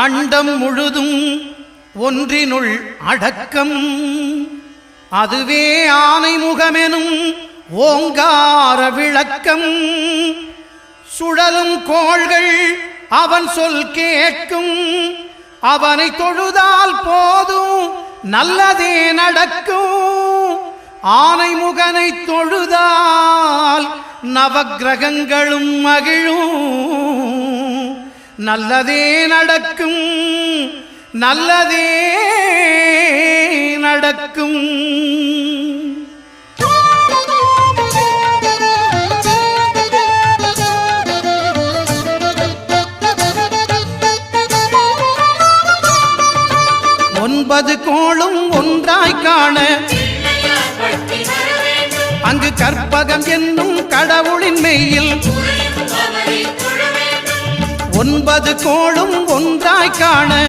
அண்டம் முழுதும் ஒன்றினுள் அடக்கம். அதுவே ஆனை முகமெனும் ஓங்கார விளக்கம். சுழலும் கோள்கள் அவன் சொல் கேட்கும். அவனை தொழுதால் போதும் நல்லதே நடக்கும். ஆனை முகனை தொழுதால் நவக்கிரகங்களும் மகிழும். நல்லதே நடக்கும், நல்லதே நடக்கும். ஒன்பது கோளும் ஒன்றாய் காண அங்கு கற்பகம் என்னும் கடவுளின் மெய்யில் ஒன்பது கோளும் ஒன்றாய் காண